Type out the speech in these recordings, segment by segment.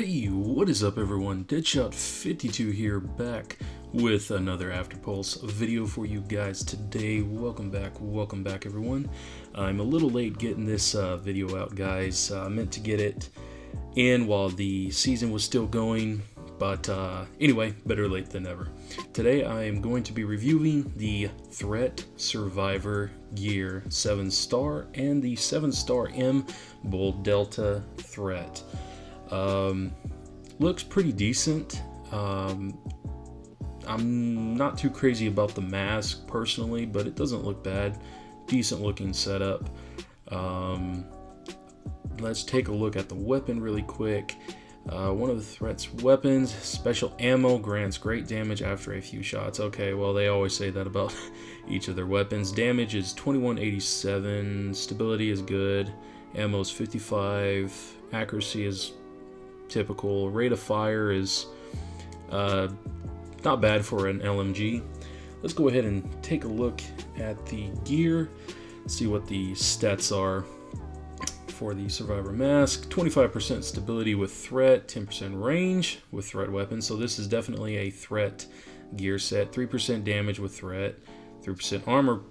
Hey, what is up everyone? Deadshot52 here, back with another AfterPulse video for you guys today. Welcome back everyone. I'm a little late getting this video out, guys. I meant to get it in while the season was still going, but anyway, better late than never. Today I am going to be reviewing the Threat Survivor Gear 7-star and the 7-star M Bull Delta Threat. Looks pretty decent. I'm not too crazy about the mask personally, but it doesn't look bad. Decent looking setup. Let's take a look at the weapon really quick. One of the threat's weapons, special ammo, grants great damage after a few shots. Okay, well, they always say that about each of their weapons. Damage is 2187, stability is good, ammo is 55, accuracy is typical, rate of fire is not bad for an LMG. Let's go ahead and take a look at the gear, see what the stats are for the Survivor mask. 25% stability with threat, 10% range with threat weapons, so this is definitely a threat gear set. 3% damage with threat, 3% armor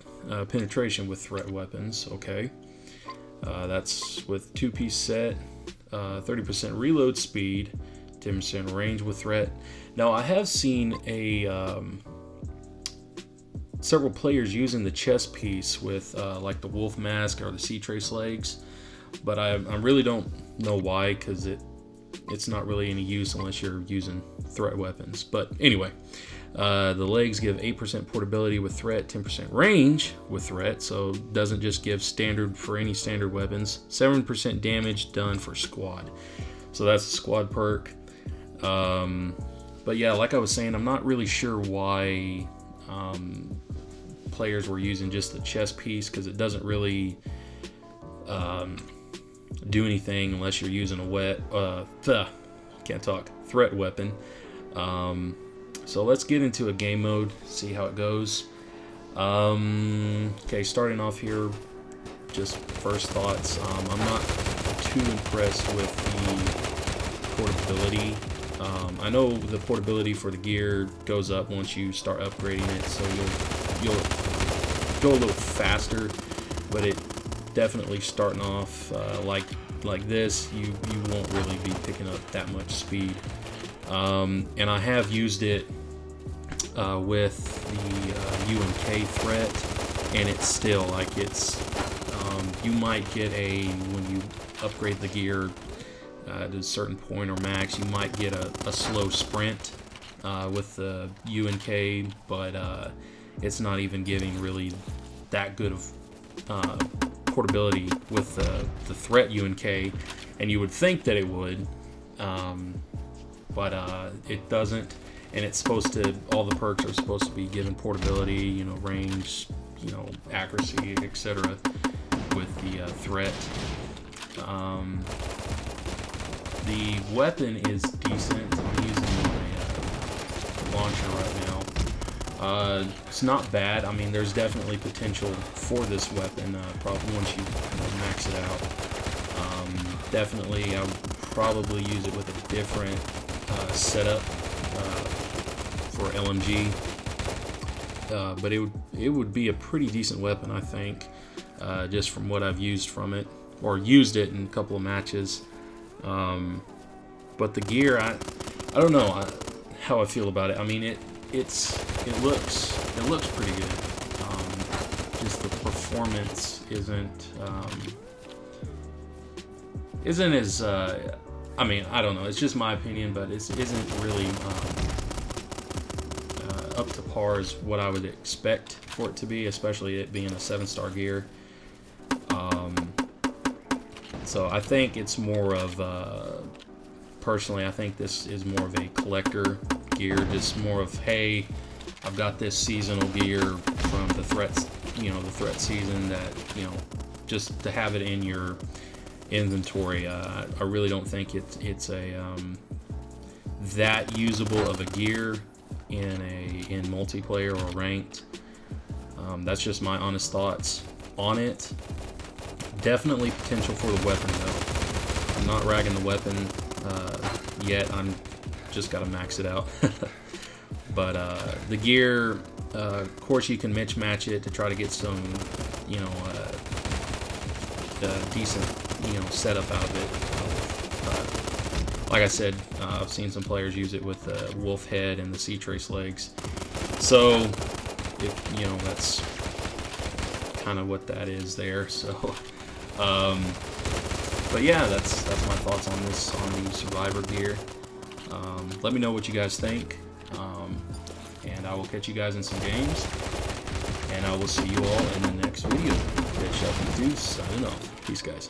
penetration with threat weapons. Okay, that's with 2-piece set. 30% reload speed, 10% range with threat. Now I have seen several players using the chest piece with like the wolf mask or the sea trace legs, but I really don't know why, because it's not really any use unless you're using threat weapons. But anyway, the legs give 8% portability with threat, 10% range with threat, so doesn't just give standard for any standard weapons. 7% damage done for squad, so that's a squad perk. But yeah, like I was saying, I'm not really sure why players were using just the chest piece, because it doesn't really do anything unless you're using a threat weapon. So let's get into a game mode, see how it goes. Okay, starting off here, just first thoughts. I'm not too impressed with the portability. I know the portability for the gear goes up once you start upgrading it, so you'll go a little faster, but it definitely starting off like this, you won't really be picking up that much speed. And I have used it with the UNK threat, and it's still like you might get when you upgrade the gear to a certain point or max, you might get a slow sprint with the UNK, but it's not even giving really that good of portability with the threat UNK, and you would think that it would, but it doesn't. And it's supposed to, all the perks are supposed to be given portability, range, accuracy, etc. with the threat. The weapon is decent. I'm using my launcher right now. It's not bad. I mean, there's definitely potential for this weapon, probably once you max it out. Definitely, I would probably use it with a different setup for LMG, but it would be a pretty decent weapon, I think, just from what I've used from it, or used it in a couple of matches. But the gear, I don't know how I feel about it. I mean, it looks pretty good. Just the performance isn't as I mean, I don't know, it's just my opinion, but it isn't really up to par as what I would expect for it to be, especially it being a 7-star gear. So I think it's more of personally, I think this is more of a collector gear, just more of, hey, I've got this seasonal gear from the threats, the threat season, that just to have it in your inventory. I really don't think it's a that usable of a gear in multiplayer or ranked. That's just my honest thoughts on it. Definitely potential for the weapon though. I'm not ragging the weapon. yet. I'm just got to max it out. But the gear, of course, you can mismatch it to try to get some, you know, decent, you know, setup out of it. Like I said, I've seen some players use it with the wolf head and the sea trace legs. So, if you know, that's kind of what that is there. So, but yeah, that's my thoughts on this, on the Survivor gear. Let me know what you guys think, and I will catch you guys in some games, and I will see you all in the next video. Red Shelton 2 signing off. Peace, guys.